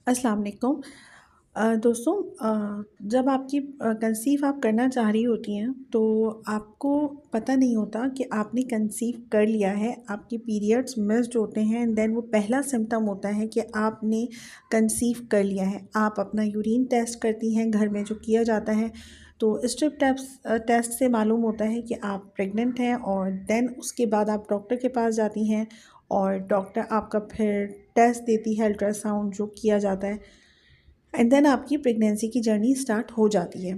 अस्सलाम वालेकुम। दोस्तों, जब आपकी कंसीव आप करना चाह रही होती हैं तो आपको पता नहीं होता कि आपने कंसीव कर लिया है। आपके पीरियड्स मिस्ड होते हैं एंड देन वो पहला सिम्पटम होता है कि आपने कंसीव कर लिया है। आप अपना यूरिन टेस्ट करती हैं घर में, जो किया जाता है। तो स्ट्रिप टेस्ट से मालूम होता है कि आप प्रेग्नेंट हैं और देन उसके बाद आप डॉक्टर के पास जाती हैं और डॉक्टर आपका फिर टेस्ट देती है, अल्ट्रासाउंड जो किया जाता है, एंड देन आपकी प्रेगनेंसी की जर्नी स्टार्ट हो जाती है।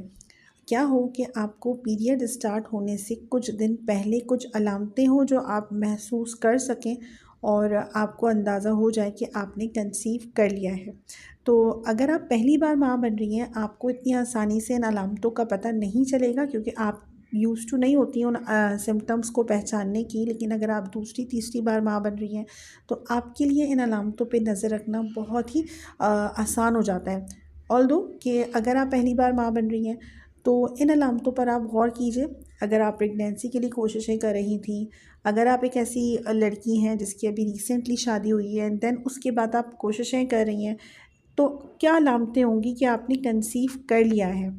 क्या हो कि आपको पीरियड स्टार्ट होने से कुछ दिन पहले कुछ अलामतें हों जो आप महसूस कर सकें और आपको अंदाज़ा हो जाए कि आपने कंसीव कर लिया है। तो अगर आप पहली बार माँ बन रही हैं, आपको इतनी आसानी से इन अलामतों का पता नहीं चलेगा क्योंकि आप यूज़ टू नहीं होती हैं उन सिम्पटम्स को पहचानने की। लेकिन अगर आप दूसरी तीसरी बार माँ बन रही हैं तो आपके लिए इन अलामतों पे नज़र रखना बहुत ही आसान हो जाता है। ऑल्दो कि अगर आप पहली बार माँ बन रही हैं तो इन अलामतों पर आप गौर कीजिए। अगर आप प्रेगनेंसी के लिए कोशिशें कर रही थी, अगर आप एक ऐसी लड़की हैं जिसकी अभी रिसेंटली शादी हुई है एंड देन उसके बाद आप कोशिशें कर रही हैं, तो क्या अलामतें होंगी कि आपने कंसीव कर लिया है।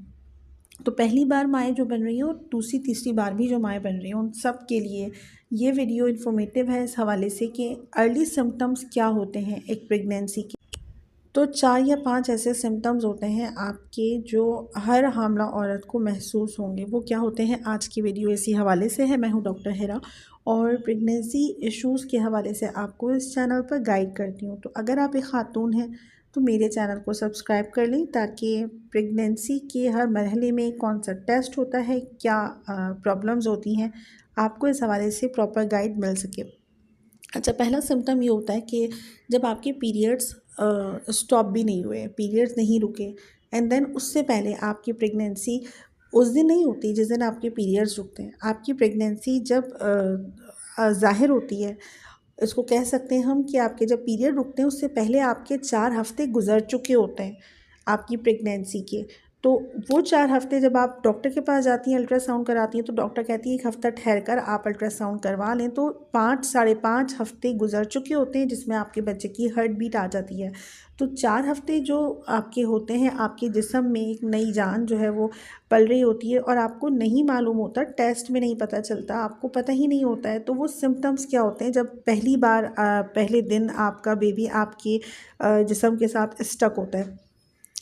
तो पहली बार माएँ जो बन रही हैं और दूसरी तीसरी बार भी जो माएँ बन रही हैं, उन सब के लिए ये वीडियो इन्फॉर्मेटिव है इस हवाले से कि अर्ली सिम्पटम्स क्या होते हैं एक प्रेगनेंसी के। तो 4 या 5 ऐसे सिम्पटम्स होते हैं आपके जो हर हामला औरत को महसूस होंगे। वो क्या होते हैं, आज की वीडियो इसी हवाले से है। मैं हूँ डॉक्टर हिरा और प्रेगनेंसी इश्यूज़ के हवाले से आपको इस चैनल पर गाइड करती हूँ। तो अगर आप एक ख़ातून हैं तो मेरे चैनल को सब्सक्राइब कर लें ताकि प्रेगनेंसी के हर मरहले में कौन सा टेस्ट होता है, क्या प्रॉब्लम्स होती हैं, आपको इस हवाले से प्रॉपर गाइड मिल सके। अच्छा, पहला सिम्पटम ये होता है कि जब आपके पीरियड्स स्टॉप भी नहीं हुए, पीरियड्स नहीं रुके एंड देन उससे पहले आपकी प्रेगनेंसी उस दिन नहीं होती जिस दिन आपके पीरियड्स रुकते हैं। आपकी प्रेगनेंसी जब ज़ाहिर होती है, इसको कह सकते हैं हम कि आपके जब पीरियड रुकते हैं उससे पहले आपके 4 हफ़्ते गुज़र चुके होते हैं आपकी प्रेगनेंसी के। तो वो 4 हफ़्ते जब आप डॉक्टर के पास जाती हैं, अल्ट्रासाउंड कराती हैं, तो डॉक्टर कहती है 1 हफ़्ता ठहर कर आप अल्ट्रासाउंड करवा लें। तो 5 साढ़े 5 हफ़्ते गुज़र चुके होते हैं जिसमें आपके बच्चे की हार्ट बीट आ जाती है। तो 4 हफ़्ते जो आपके होते हैं, आपके जिस्म में एक नई जान जो है वो पल रही होती है और आपको नहीं मालूम होता, टेस्ट में नहीं पता चलता, आपको पता ही नहीं होता है। तो वो सिम्पटम्स क्या होते हैं जब पहली बार पहले दिन आपका बेबी आपके जिस्म के साथ स्टक होता है।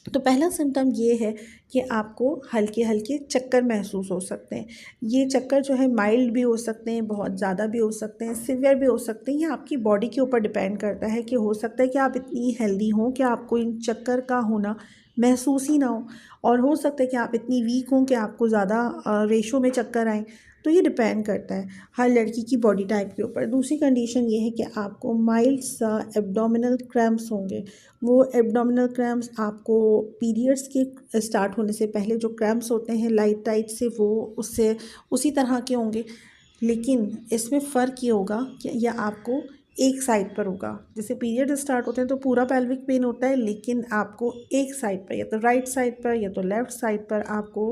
तो पहला सिम्पटम ये है कि आपको हल्के-हल्के चक्कर महसूस हो सकते हैं। ये चक्कर जो है माइल्ड भी हो सकते हैं, बहुत ज़्यादा भी हो सकते हैं, सीवियर भी हो सकते हैं। ये आपकी बॉडी के ऊपर डिपेंड करता है कि हो सकता है कि आप इतनी हेल्दी हों कि आपको इन चक्कर का होना महसूस ही ना हो, और हो सकता है कि आप इतनी वीक हों कि आपको ज़्यादा रेशो में चक्कर आएँ। तो ये डिपेंड करता है हर लड़की की बॉडी टाइप के ऊपर। दूसरी कंडीशन ये है कि आपको माइल्ड सा एब्डोमिनल क्रैम्प्स होंगे। वो एब्डोमिनल क्रैम्प्स आपको पीरियड्स के स्टार्ट होने से पहले जो क्रैम्प्स होते हैं लाइट टाइट से, वो उससे उसी तरह के होंगे। लेकिन इसमें फ़र्क ये होगा कि यह आपको एक साइड पर होगा। जैसे पीरियड स्टार्ट होते हैं तो पूरा पेल्विक पेन होता है, लेकिन आपको एक साइड पर, या तो राइट साइड पर या तो लेफ़्ट साइड पर आपको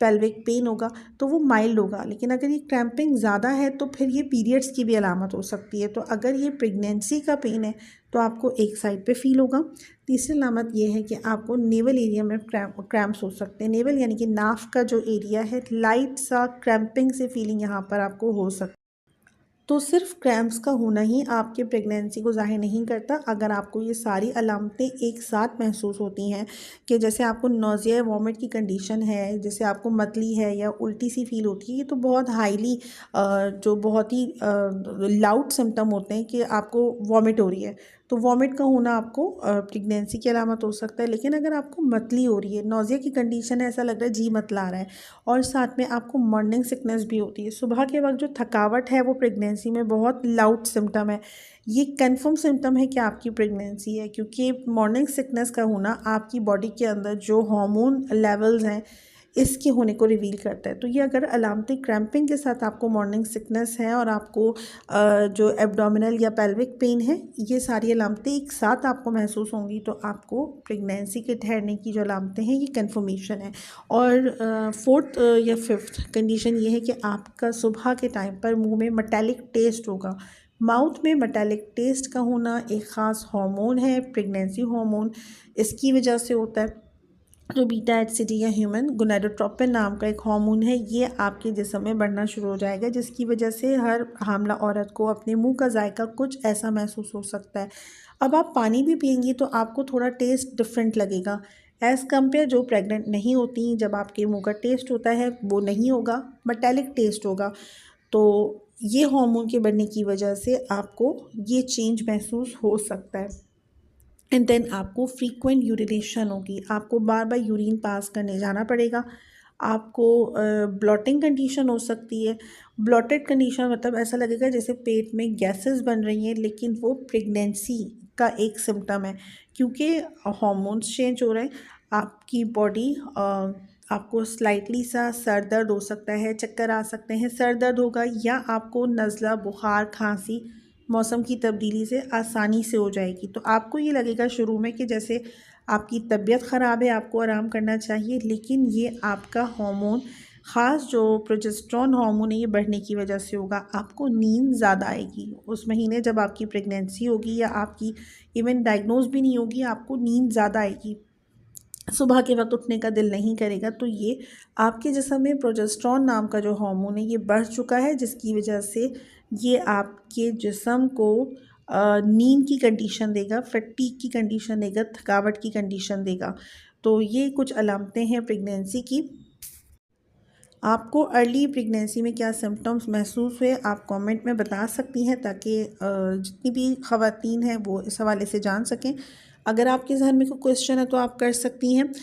पेल्विक पेन होगा, तो वो माइल्ड होगा। लेकिन अगर ये क्रैम्पिंग ज़्यादा है तो फिर ये पीरियड्स की भी अलामत हो सकती है। तो अगर ये प्रेगनेंसी का पेन है तो आपको एक साइड पे फ़ील होगा। तीसरी अलामत ये है कि आपको नेवल एरिया में क्रैम्प्स हो सकते हैं। नेवल यानी कि नाफ का जो एरिया है, लाइट सा क्रैम्पिंग से फीलिंग यहाँ पर आपको हो सकती है। तो सिर्फ क्रैम्प्स का होना ही आपके प्रेगनेंसी को ज़ाहिर नहीं करता। अगर आपको ये सारी अलामतें एक साथ महसूस होती हैं कि जैसे आपको नौज़िया या वॉमिट की कंडीशन है, जैसे आपको मतली है या उल्टी सी फील होती है, ये तो बहुत हाईली जो बहुत ही लाउड सिम्पटम होते हैं कि आपको वॉमिट हो रही है। तो वॉमिट का होना आपको प्रेगनेंसी की अलामत हो सकता है। लेकिन अगर आपको मतली हो रही है, नौज़िया की कंडीशन है, ऐसा लग रहा है जी मतला रहा है, और साथ में आपको मॉर्निंग सिकनेस भी होती है, सुबह के वक्त जो थकावट है वो प्रेगनेंसी में बहुत लाउड सिम्पटम है। ये कंफर्म सिम्पटम है कि आपकी प्रेगनेंसी है, क्योंकि मॉर्निंग सिकनेस का होना आपकी बॉडी के अंदर जो हार्मोन लेवल्स हैं इसके होने को रिवील करता है। तो ये अगर अलामतें क्रैम्पिंग के साथ आपको मॉर्निंग सिकनेस है और आपको जो एब्डोमिनल या पेल्विक पेन है, ये सारी अलामतें एक साथ आपको महसूस होंगी, तो आपको प्रेगनेंसी के ठहरने की जो अलामतें हैं ये कन्फर्मेशन है। और फोर्थ या फिफ्थ कंडीशन ये है कि आपका सुबह के टाइम पर मुंह में मेटालिक टेस्ट होगा। माउथ में मेटालिक टेस्ट का होना एक ख़ास हार्मोन है, प्रेगनेंसी हार्मोन, इसकी वजह से होता है। जो बीटा एचसीजी या ह्यूमन गोनाडोट्रोपिन नाम का एक हार्मोन है, ये आपके जिस्म में बढ़ना शुरू हो जाएगा, जिसकी वजह से हर हामला औरत को अपने मुंह का जायका कुछ ऐसा महसूस हो सकता है। अब आप पानी भी पिएंगी तो आपको थोड़ा टेस्ट डिफरेंट लगेगा एज़ कम्पेयर जो प्रेग्नेंट नहीं होती। जब आपके मुंह का टेस्ट होता है वो नहीं होगा, मेटालिक टेस्ट होगा। तो ये हार्मोन के बढ़ने की वजह से आपको ये चेंज महसूस हो सकता है। एंड देन आपको फ्रीक्वेंट यूरिनेशन होगी, आपको बार बार यूरिन पास करने जाना पड़ेगा। आपको ब्लॉटिंग कंडीशन हो सकती है। ब्लॉटेड कंडीशन मतलब ऐसा लगेगा जैसे पेट में गैसेस बन रही हैं, लेकिन वो प्रेगनेंसी का एक सिम्टम है, क्योंकि हार्मोन्स चेंज हो रहे हैं। आपकी बॉडी आपको स्लाइटली सा सर दर्द हो सकता है, चक्कर आ सकते हैं, सर दर्द होगा, या आपको नज़ला, बुखार, खांसी मौसम की तब्दीली से आसानी से हो जाएगी। तो आपको ये लगेगा शुरू में कि जैसे आपकी तबीयत ख़राब है, आपको आराम करना चाहिए, लेकिन ये आपका हार्मोन, ख़ास जो प्रोजेस्टेरॉन हार्मोन है, ये बढ़ने की वजह से होगा। आपको नींद ज़्यादा आएगी उस महीने जब आपकी प्रेगनेंसी होगी, या आपकी इवन डायग्नोज भी नहीं होगी, आपको नींद ज़्यादा आएगी, सुबह के वक्त उठने का दिल नहीं करेगा। तो ये आपके जिस्म में प्रोजेस्टेरॉन नाम का जो हार्मोन है ये बढ़ चुका है, जिसकी वजह से ये आपके जिस्म को नींद की कंडीशन देगा, फटीग की कंडीशन देगा, थकावट की कंडीशन देगा। तो ये कुछ अलामतें हैं प्रेगनेंसी की। आपको अर्ली प्रेगनेंसी में क्या सिम्टम्स महसूस हुए आप कमेंट में बता सकती हैं, ताकि जितनी भी ख़वातीन हैं वो इस हवाले से जान सकें। अगर आपके जहन में कोई क्वेश्चन है तो आप कर सकती हैं।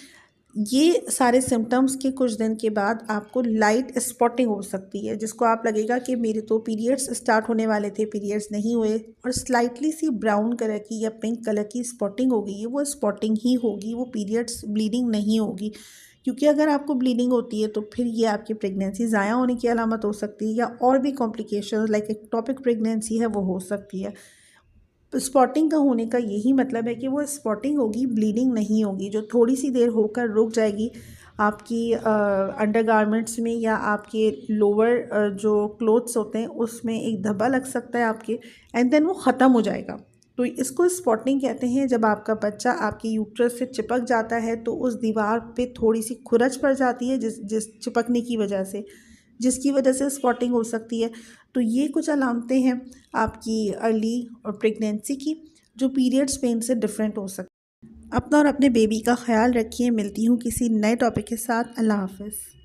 ये सारे सिम्टम्स के कुछ दिन के बाद आपको लाइट स्पॉटिंग हो सकती है, जिसको आप लगेगा कि मेरे तो पीरियड्स स्टार्ट होने वाले थे, पीरियड्स नहीं हुए, और स्लाइटली सी ब्राउन कलर की या पिंक कलर की स्पॉटिंग हो गई है। वो स्पॉटिंग ही होगी, वो पीरियड्स ब्लीडिंग नहीं होगी, क्योंकि अगर आपको ब्लीडिंग होती है तो फिर ये आपकी प्रेगनेंसी ज़ाया होने की अलामत हो सकती है, या और भी कॉम्प्लिकेशन लाइक एक्टोपिक प्रेगनेंसी है वो हो सकती है। स्पॉटिंग का होने का यही मतलब है कि वो स्पॉटिंग होगी, ब्लीडिंग नहीं होगी, जो थोड़ी सी देर होकर रुक जाएगी आपकी अंडरगारमेंट्स में, या आपके लोअर जो क्लोथ्स होते हैं उसमें एक धब्बा लग सकता है आपके, एंड देन वो ख़त्म हो जाएगा। तो इसको स्पॉटिंग कहते हैं। जब आपका बच्चा आपके यूट्रस से चिपक जाता है तो उस दीवार पे थोड़ी सी खुरच पड़ जाती है, जिस चिपकने की वजह से, जिसकी वजह से स्पॉटिंग हो सकती है। तो ये कुछ अलामतें हैं आपकी अर्ली और प्रेगनेंसी की, जो पीरियड्स पेन से डिफरेंट हो सकती है। अपना और अपने बेबी का ख्याल रखिए। मिलती हूँ किसी नए टॉपिक के साथ। अल्लाह हाफ़िज़।